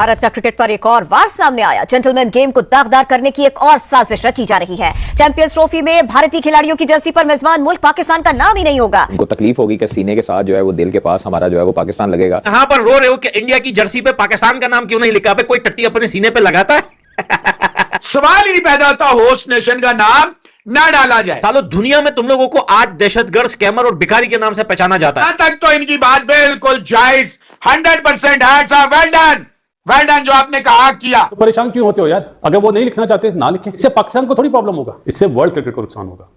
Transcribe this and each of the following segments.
भारत का क्रिकेट पर एक और वार सामने आया। जेंटलमैन गेम को दागदार करने की एक और साजिश रची जा रही है। चैंपियंस ट्रॉफी में भारतीय खिलाड़ियों की जर्सी पर मेजबान मुल्क पाकिस्तान का नाम ही नहीं होगा। उनको तकलीफ होगी कि सीने के साथ जो है वो दिल के पास हमारा जो है वो पाकिस्तान लगेगा। यहाँ पर रो रहे हो कि इंडिया की जर्सी पे पाकिस्तान का नाम क्यों नहीं लिखा? कोई टट्टी अपने सीने पे लगाता है? सवाल ही नहीं पैदा होता होस्ट नेशन का नाम ना डाला जाए। सालों दुनिया में तुम लोगों को आज दहशतगर्द, स्कैमर और भिखारी के नाम से पहचाना जाता है। तक तो इनकी बात बिल्कुल जायज 100% हैट्स ऑफ, वेल डन जो आपने कहा किया। तो परेशान क्यों होते हो यार? अगर वो नहीं लिखना चाहते ना लिखें। इससे पाकिस्तान को थोड़ी प्रॉब्लम होगा, इससे वर्ल्ड क्रिकेट को नुकसान होगा,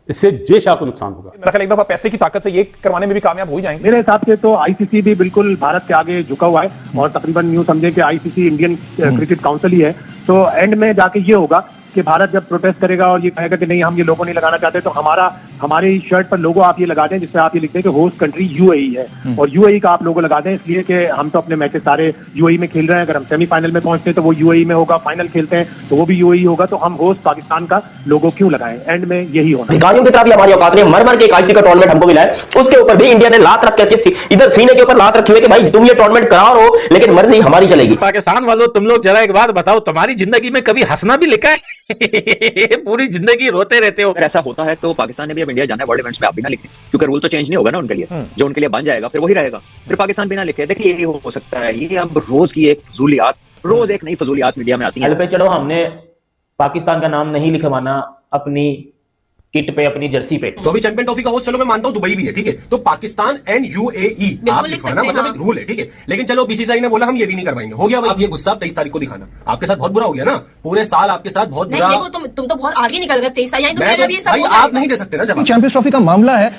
इससे जे शाह को नुकसान होगा। मेरा ख्याल एक दफा पैसे की ताकत से ये करवाने में भी कामयाब हो जाएंगे। मेरे हिसाब से तो आईसीसी भी बिल्कुल भारत के आगे झुका हुआ है और तकरीबन यूं समझे कि आईसीसी इंडियन क्रिकेट काउंसिल ही है। तो एंड में जाके ये होगा कि भारत जब प्रोटेस्ट करेगा और ये कहेगा कि नहीं हम ये लोगो नहीं लगाना चाहते, तो हमारे शर्ट पर लोगो आप ये लगा दें जिससे आप ये लिखते हैं कि होस्ट कंट्री यूएई है और यूएई का आप लोगो लगा दें, इसलिए कि हम तो अपने मैचेस सारे यूएई में खेल रहे हैं। अगर हम सेमीफाइनल में पहुंचते हैं तो वो यूएई में होगा, फाइनल खेलते हैं तो वो भी यूएई होगा, तो हम होस्ट पाकिस्तान का लोगो क्यों लगाएं? एंड में यही होना। भिखारियों की तरह भी हमारी औकात नहीं, मर के एक आईसीसी का टूर्नामेंट हमको मिला है, उसके ऊपर भी इंडिया ने लात रख के इधर सीने के ऊपर लात रखी हुई है कि भाई तुम ये टूर्नामेंट कराओ रहो लेकिन मर्जी हमारी चलेगी। पाकिस्तान वालों, तुम लोग जरा एक बात बताओ, तुम्हारी जिंदगी में कभी हंसना भी लिखा है? पूरी जिंदगी रोते रहते हो। अगर ऐसा होता है तो पाकिस्तान ने भी अब इंडिया जाना है वर्ल्ड इवेंट्स में, आप भी ना लिखें, क्योंकि रूल तो चेंज नहीं होगा ना उनके लिए। जो उनके लिए बन जाएगा फिर वही रहेगा, फिर पाकिस्तान भी ना लिखे। देखिए यही हो सकता है, ये अब रोज की एक फजूलियात, रोज एक नई फजूलियात मीडिया में आती है। पे चलो हमने पाकिस्तान का नाम नहीं लिखवाना अपनी किट पे, अपनी जर्सी पे। तो अभी चैंपियन ट्रॉफी का होस्ट चलो मैं मानता हूं दुबई भी है, ठीक है, तो पाकिस्तान एंड यूएई आप लिखवाना मतलब एक रूल है, ठीक है। लेकिन चलो बीसीसीआई ने बोला हम ये भी नहीं करवाएंगे, हो गया भाई। अब ये गुस्सा 23 तारीख को दिखाना आपके साथ बहुत बुरा हो गया ना, पूरे साल आपके साथ बहुत बुरा। तुम तो बहुत आगे निकल गए 23 तारीख, आप नहीं दे सकते ना। जब चैंपियंस ट्रॉफी का मामला है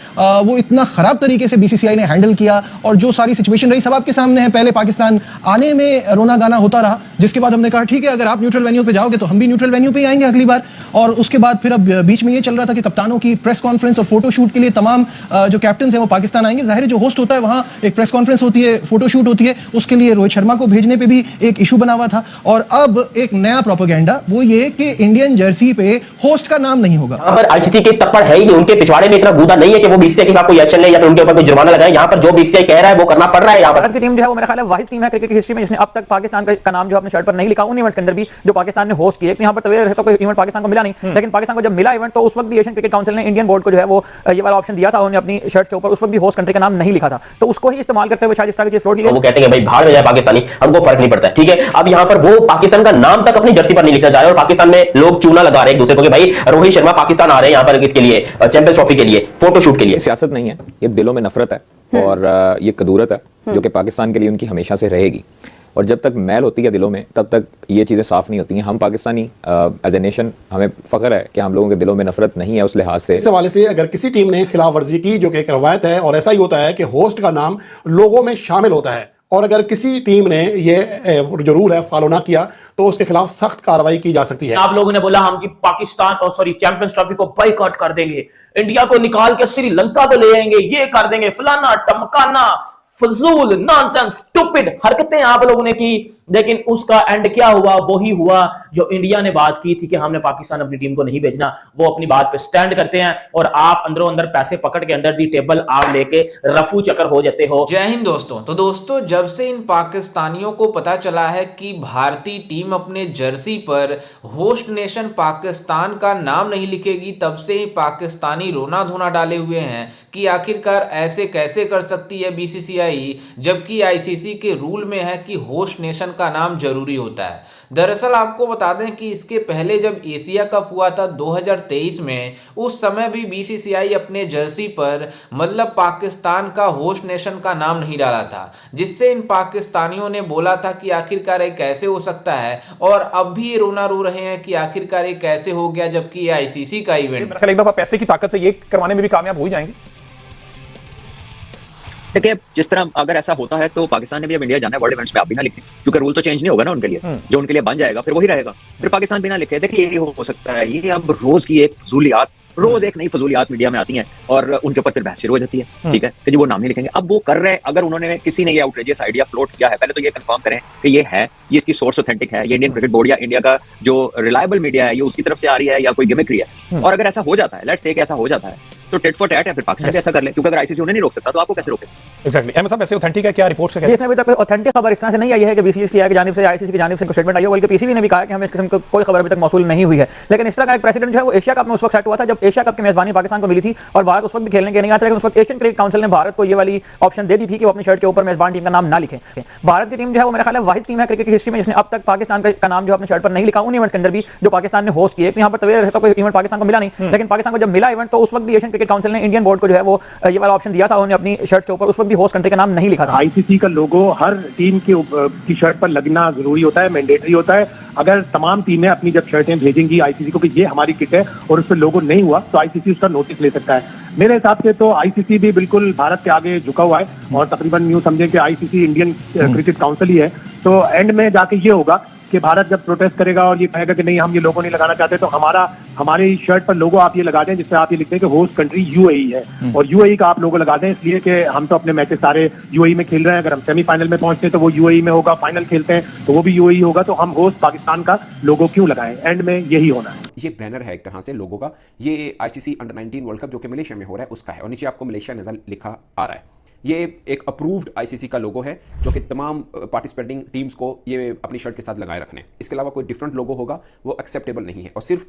वो इतना खराब तरीके से बीसीसीआई ने हैंडल किया और जो सारी सिचुएशन रही सब आपके सामने है। पहले पाकिस्तान आने में रोना गाना होता रहा, जिसके बाद हमने कहा ठीक है अगर आप न्यूट्रल वेन्यू पे जाओगे तो हम भी न्यूट्रल वेन्यू पे ही आएंगे अगली बार। और उसके बाद फिर अब बीच में ये चल रहा था कि कप्तानों की प्रेस कॉन्फ्रेंस और फोटो शूट के लिए तमाम जो कैप्टन हैं वो पाकिस्तान आएंगे। जाहिर है जो होस्ट होता है वहां एक प्रेस कॉन्फ्रेंस होती है, फोटो शूट होती है, उसके लिए रोहित शर्मा को भेजने पे भी एक इशू बना हुआ था। और अब एक नया प्रोपेगेंडा वो ये कि इंडियन जर्सी पे होस्ट का नाम नहीं होगा। यहाँ पर आईसीसी के तप्पड़ है ही नहीं, उनके पिछवाड़े में इतना गूदा नहीं है कि वो बीसीसीआई के खिलाफ कोई एक्शन ले या फिर उनके ऊपर कोई जुर्माना लगाए। यहाँ पर जो बीसीसीआई कह रहा है वो करना पड़ रहा है। यहाँ पर भारत की टीम जो है वो मेरा ख्याल है वाहिद टीम है क्रिकेट की हिस्ट्री में जिसने अब तक पाकिस्तान का नाम जो अपने शर्ट पर नहीं लिखा उन इवेंट्स के अंदर भी जो पाकिस्तान ने होस्ट किए। यहाँ पर तो कोई इवेंट पाकिस्तान को मिला नहीं, लेकिन पाकिस्तान को जब मिला इवेंट तो उस वक्त भी एशियन क्रिकेट काउंसिल ने इंडियन बोर्ड को जो है वो ये वाला ऑप्शन दिया था, उन्होंने अपनी शर्ट्स के ऊपर उस वक्त भी होस्ट कंट्री का नाम नहीं लिखा था, तो उसको ही इस्तेमाल करते हुए शायद इस तरह की चीज फ्लोट की। वो कहते हैं भाई बाहर में जाए पाकिस्तानी, हमको फर्क नहीं पड़ता है, ठीक है। अब यहाँ पर वो पाकिस्तान का नाम तक अपनी जर्सी पर नहीं लिखना चाह रहे और पाकिस्तान में लोग चूना लगा रहे हैं एक दूसरे को कि भाई रोहित शर्मा पाकिस्तान आ रहे हैं यहाँ पर किसके लिए, चैंपियंस ट्रॉफी के लिए, फोटोशूट के लिए। सियासत नहीं है, ये दिलों में नफरत है और ये कदूरत है जो कि पाकिस्तान के लिए उनकी हमेशा से रहेगी। और जब तक मैल होती है दिलों में तब तक ये चीज़ें साफ नहीं होती हैं। हम पाकिस्तानी एज ए नेशन हमें फख्र है कि हम लोगों के दिलों में नफरत नहीं है उस लिहाज से। इस हवाले से अगर किसी टीम ने खिलाफ वर्जी की, जो कि एक रवायत है और ऐसा ही होता है कि होस्ट का नाम लोगों में शामिल होता है, और अगर किसी टीम ने ये जो रूल है फॉलो ना किया तो उसके खिलाफ सख्त कार्रवाई की जा सकती है। आप लोगों ने बोला हम जी पाकिस्तान और चैंपियंस ट्रॉफी को बाइकआउट कर देंगे, इंडिया को निकाल के श्रीलंका को ले आएंगे, ये कर देंगे, फलाना टमकाना, फजूल नॉनसेंस स्टूपिड हरकतें आप लोगों ने की, लेकिन उसका एंड क्या हुआ? वही हुआ जो इंडिया ने बात की थी कि हमने पाकिस्तान अपनी टीम को नहीं भेजना, वो अपनी बात पे स्टैंड करते हैं और आप अंदरों अंदर पैसे पकड़ के अंदर दी टेबल आप लेके रफू चक्कर हो जाते हो। जय हिंद दोस्तों। तो दोस्तों जब से इन पाकिस्तानियों को पता चला है कि भारतीय टीम अपने जर्सी पर होस्ट नेशन पाकिस्तान का नाम नहीं लिखेगी, तब से ही पाकिस्तानी रोना धोना डाले हुए हैं कि आखिरकार ऐसे कैसे कर सकती है बीसीसीआई, जबकि आईसीसी के रूल में है कि होस्ट नेशन का नाम जरूरी होता है। दरअसल आपको बता दें कि इसके पहले जब एशिया कप हुआ था 2023 में, उस समय भी बीसीसीआई अपने जर्सी पर मतलब पाकिस्तान का होस्ट नेशन का नाम नहीं डाला था, जिससे इन पाकिस्तानियों ने बोला था कि आखिरकार ये कैसे हो सकता है, और अब भी ये रोना रो रहे हैं कि आखिरकार ये कैसे हो गया जबकि ये आईसीसी का इवेंट। एक दफा पैसे की ताकत से ये करवाने में भी कामयाब हो जाएंगे। देखिए जिस तरह अगर ऐसा होता है तो पाकिस्तान ने भी अब इंडिया जाना है वर्ल्ड इवेंट्स में, आप भी ना लिखें, क्योंकि रूल तो चेंज नहीं होगा ना उनके लिए। जो उनके लिए बन जाएगा फिर वही रहेगा, फिर पाकिस्तान भी ना लिखे। देखिए यही हो सकता है, ये अब रोज की एक फजूलियात, रोज एक नई फजूलियात मीडिया में आती हैं और उनके ऊपर फिर बहस शुरू हो जाती है, ठीक है, कि जी वो नाम नहीं लिखेंगे। अब वो कर रहे हैं, अगर उन्होंने किसी ने ये आउटरेजियस आइडिया फ्लोट किया है, पहले तो ये कंफर्म करें कि ये है, ये इसकी सोर्स ऑथेंटिक है, ये इंडियन क्रिकेट बोर्ड या इंडिया का जो रिलायबल मीडिया है ये उसकी तरफ से आ रही है या कोई गिमिक्री है। और अगर ऐसा हो जाता है, लेट्स से कि ऐसा हो जाता है, तो टेट फॉर टैट है, फिर पाकिस्तान भी ऐसा कर ले, क्योंकि अगर आईसीसी उन्हें नहीं रोक सकता तो आपको कैसे रोके? एग्जैक्टली। अहमद साहब, ऐसे ऑथेंटिक है क्या रिपोर्ट्स का? इसमें अभी तक ऑथेंटिक खबर इस तरह से नहीं आई है कि बीसीसीआई की जानिब से आईसीसी की जानिब से स्टेटमेंट आई है, बल्कि पीसीबी ने भी कहा कि हमें इस किस्म की कोई खबर अभी तक मौसूल नहीं हुई है। लेकिन इस तरह का एक प्रेसिडेंट जो है वो एशिया कप में उस वक्त सेट हुआ था जब एशिया कप की मेजबानी पाकिस्तान को मिली थी और भारत उस वक्त भी खेलने के नहीं आता, लेकिन उस वक्त एशियन क्रिकेट काउंसिल ने भारत को ये वाली ऑप्शन दे दी थी कि वो अपनी शर्ट के ऊपर मेजबान टीम का नाम ना लिखे। भारत की टीम जो है वो मेरा ख्याल है वाहिद टीम है क्रिकेट की हिस्ट्री में जिसने अब तक पाकिस्तान का नाम जो अपने शर्ट पर नहीं लिखा उन इवेंट्स के अंदर भी जो पाकिस्तान ने होस्ट किए। यहाँ पर तवेर रहता कोई इवेंट पाकिस्तान को मिला नहीं, लेकिन पाकिस्तान को जब मिला इवेंट तो उस वक्त भी एशियन क्रिकेट काउंसिल ने इंडियन बोर्ड को जो है वो ये वाला ऑप्शन दिया था, उन्होंने अपनी शर्ट के ऊपर उस वक्त भी होस्ट कंट्री का नाम नहीं लिखा था। आईसीसी का लोगो हर टीम की शर्ट पर लगना जरूरी होता है, मैंडेटरी होता है। अगर तमाम टीमें अपनी जब शर्टें भेजेंगी आईसीसी को कि ये हमारी किट है और उस पर लोगो नहीं हुआ तो आईसीसी उसका नोटिस ले सकता है। मेरे हिसाब से तो आईसीसी भी बिल्कुल भारत के आगे झुका हुआ है और तकरीबन यूं समझे कि आईसीसी इंडियन क्रिकेट काउंसिल ही है। तो एंड में जाके ये होगा कि भारत जब प्रोटेस्ट करेगा और ये कहेगा कि नहीं हम ये लोगो नहीं लगाना चाहते तो हमारी शर्ट पर लोगो आप ये लगा दें जिससे आप ये लिखते हैं कि होस्ट कंट्री यूएई है और यूएई का आप लोगो लगा दें, इसलिए कि हम तो अपने मैचेस सारे यूएई में खेल रहे हैं। अगर हम सेमीफाइनल में पहुंचते हैं तो वो यूएई में होगा, फाइनल खेलते हैं तो वो भी यूएई होगा, तो हम होस्ट पाकिस्तान का लोगो क्यों लगाएं? एंड में यही होना है। ये बैनर है एक तरह से लोगों का, ये आईसीसी अंडर 19 वर्ल्ड कप जो कि मलेशिया में हो रहा है उसका है और नीचे आपको मलेशिया नजर लिखा आ रहा है। ये एक अप्रूव्ड आईसीसी का लोगो है जो कि तमाम पार्टिसिपेटिंग टीम्स को ये अपनी शर्ट के साथ लगाए रखने। इसके अलावा कोई डिफरेंट लोगो होगा वो एक्सेप्टेबल नहीं है। और सिर्फ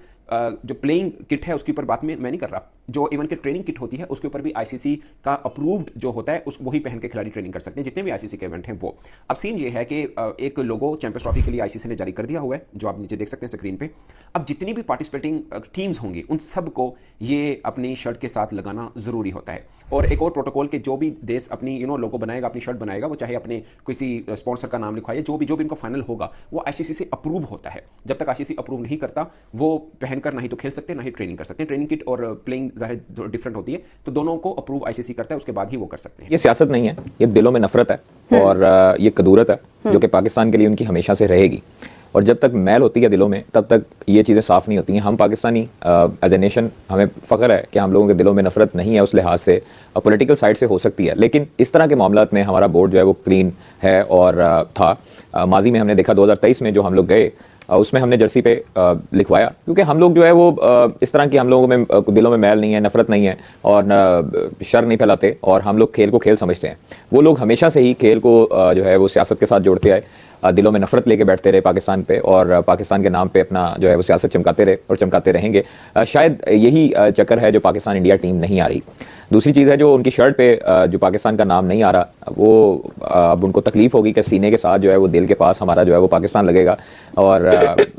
जो प्लेइंग किट है उसके ऊपर बात मैं नहीं कर रहा, जो इवन की ट्रेनिंग किट होती है उसके ऊपर भी आईसीसी का अप्रूव्ड जो होता है उस वही पहन के खिलाड़ी ट्रेनिंग कर सकते हैं, जितने भी आईसीसी के इवेंट हैं वो। अब सीन ये है कि एक लोगो चैंपियंस ट्रॉफी के लिए आईसीसी ने जारी कर दिया हुआ है जो आप नीचे देख सकते हैं स्क्रीन पे। अब जितनी भी पार्टिसिपेटिंग टीम्स होंगी उन सबको ये अपनी शर्ट के साथ लगाना जरूरी होता है। और एक और प्रोटोकॉल के जो भी देश अपनी लोगो बनाएगा, अपनी शर्ट बनाएगा, वो चाहे अपने किसी स्पॉन्सर का नाम लिखवाए, जो भी इनका फाइनल होगा वो आईसीसी से अप्रूव होता है। जब तक आईसीसी अप्रूव नहीं करता वो पहनकर ना ही तो खेल सकते ना ही ट्रेनिंग कर सकते हैं। ट्रेनिंग किट और प्लेइंग जाहिर डिफरेंट होती है, तो दोनों को अप्रूव आईसीसी करता है, उसके बाद ही वो कर सकते हैं। ये सियासत नहीं है, ये दिलों में नफरत है और ये कदूरत है जो कि पाकिस्तान के लिए उनकी हमेशा से रहेगी। और जब तक मैल होती है दिलों में तब तक ये चीज़ें साफ़ नहीं होती हैं। हम पाकिस्तानी एज ए नेशन हमें फ़ख्र है कि हम लोगों के दिलों में नफरत नहीं है उस लिहाज से, पॉलिटिकल साइड से हो सकती है, लेकिन इस तरह के मामलात में हमारा बोर्ड जो है वो क्लीन है और था। माजी में हमने देखा 2023 में जो हम लोग गए उसमें हमने जर्सी पे लिखवाया, क्योंकि हम लोग जो है वो इस तरह की हम लोगों में दिलों में मैल नहीं है, नफरत नहीं है और शर नहीं फैलाते और हम लोग खेल को खेल समझते हैं। वो लोग हमेशा से ही खेल को जो है वो सियासत के साथ जोड़ते आए, दिलों में नफरत लेके बैठते रहे पाकिस्तान पे और पाकिस्तान के नाम पे अपना जो है वो सियासत चमकाते रहे और चमकाते रहेंगे। शायद यही चक्कर है जो पाकिस्तान इंडिया टीम नहीं आ रही। दूसरी चीज़ है जो उनकी शर्ट पे जो पाकिस्तान का नाम नहीं आ रहा, वो अब उनको तकलीफ होगी कि सीने के साथ जो है वो दिल के पास हमारा जो है वो पाकिस्तान लगेगा और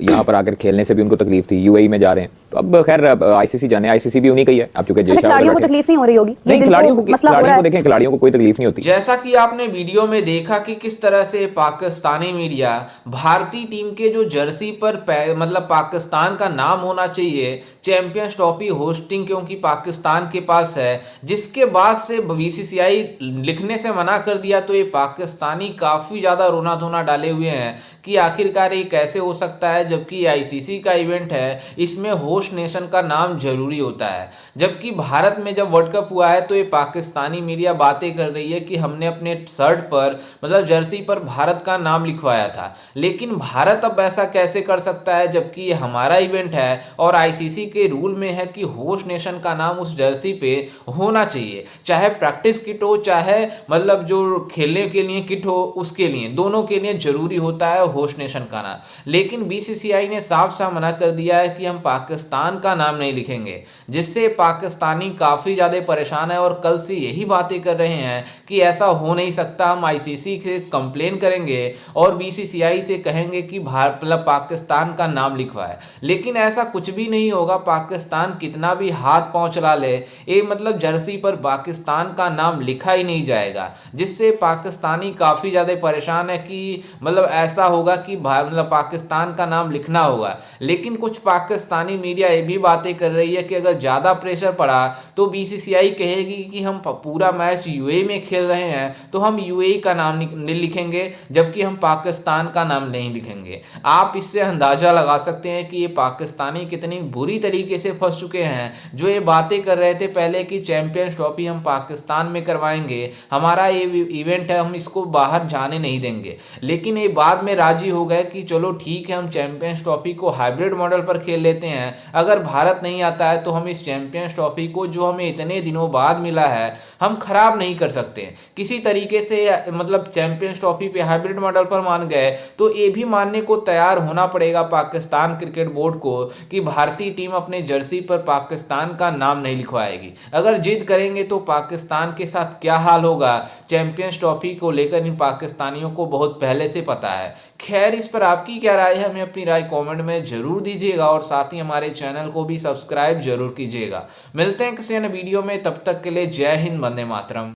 यहाँ पर आकर खेलने से भी उनको तकलीफ थी। यूएई में जा रहे हैं तो अब खैर आईसीसी जाने, आईसीसी भी उन्हीं का ही है। अब चूंकि खिलाड़ियों को तकलीफ नहीं हो रही होगी, खिलाड़ियों को देखें, खिलाड़ियों को कोई तकलीफ नहीं होती। जैसा कि आपने वीडियो में देखा कि किस तरह से पाकिस्तानी मीडिया भारतीय टीम के जो जर्सी पर मतलब पाकिस्तान का नाम होना चाहिए, चैंपियंस ट्रॉफी होस्टिंग क्योंकि पाकिस्तान के पास है, जिसके बाद से बीसीसीआई लिखने से मना कर दिया, तो ये पाकिस्तानी काफ़ी ज़्यादा रोना धोना डाले हुए हैं कि आखिरकार ये कैसे हो सकता है, जबकि आईसीसी का इवेंट है, इसमें होस्ट नेशन का नाम जरूरी होता है। जबकि भारत में जब वर्ल्ड कप हुआ है तो ये पाकिस्तानी मीडिया बातें कर रही है कि हमने अपने शर्ट पर मतलब जर्सी पर भारत का नाम लिखवाया था, लेकिन भारत अब ऐसा कैसे कर सकता है जबकि ये हमारा इवेंट है और आईसीसी के रूल में है कि होस्ट नेशन का नाम उस जर्सी पे होना चाहिए, चाहे प्रैक्टिस किट हो चाहे मतलब जो खेलने के लिए किट हो, उसके लिए दोनों के लिए जरूरी होता है होस्ट नेशन का नाम। लेकिन बीसीसीआई ने साफ साफ मना कर दिया है कि हम पाकिस्तान का नाम नहीं लिखेंगे, जिससे पाकिस्तानी काफ़ी ज़्यादा परेशान है और कल से यही बातें कर रहे हैं कि ऐसा हो नहीं सकता, हम आईसीसी से कंप्लेन करेंगे और बीसीसीआई से कहेंगे कि मतलब पाकिस्तान का नाम लिखवाए। लेकिन ऐसा कुछ भी नहीं होगा, पाकिस्तान कितना भी हाथ पांव चला ले, ये मतलब जर्सी पर पाकिस्तान का नाम लिखा ही नहीं जाएगा, जिससे पाकिस्तानी काफ़ी ज़्यादा परेशान है कि मतलब ऐसा होगा कि मतलब पाकिस्तान का नाम लिखना होगा। लेकिन कुछ पाकिस्तानी मीडिया ये भी बातें कर रही है कि अगर ज़्यादा प्रेशर पड़ा तो बीसीसीआई कहेगी कि हम पूरा मैच यूएई में खेल रहे हैं तो हम यूएई का नाम नहीं लिखेंगे, जबकि हम पाकिस्तान का नाम नहीं लिखेंगे। आप इससे अंदाज़ा लगा सकते हैं कि ये पाकिस्तानी कितनी बुरी तरीके से फंस चुके हैं। जो ये बातें कर रहे थे पहले कि चैंपियंस ट्रॉफी हम पाकिस्तान में करवाएंगे, हमारा ये इवेंट है, हम इसको बाहर जाने नहीं देंगे। लेकिन ये बाद में राजी हो गए कि चलो ठीक है, हम चैंपियंस ट्रॉफी को हाइब्रिड मॉडल पर खेल लेते हैं। अगर भारत नहीं आता है तो हम इस चैंपियंस ट्रॉफी को जो हमें इतने दिनों बाद मिला है हम खराब नहीं कर सकते। किसी तरीके से मतलब चैंपियंस ट्रॉफी पे हाइब्रिड मॉडल पर मान गए तो ये भी मानने को तैयार होना पड़ेगा पाकिस्तान क्रिकेट बोर्ड को कि भारतीय टीम अपने जर्सी पर पाकिस्तान का नाम नहीं लिखवाएगी। अगर जिद करेंगे तो पाकिस्तान के साथ क्या हाल होगा चैंपियंस ट्रॉफी को लेकर इन पाकिस्तानियों को बहुत पहले से पता है। खैर, इस पर आपकी क्या राय है हमें अपनी राय कमेंट में जरूर दीजिएगा और साथ ही हमारे चैनल को भी सब्सक्राइब जरूर कीजिएगा। मिलते हैं किसी अन्य वीडियो में, तब तक के लिए जय हिंद, वंदे मातरम।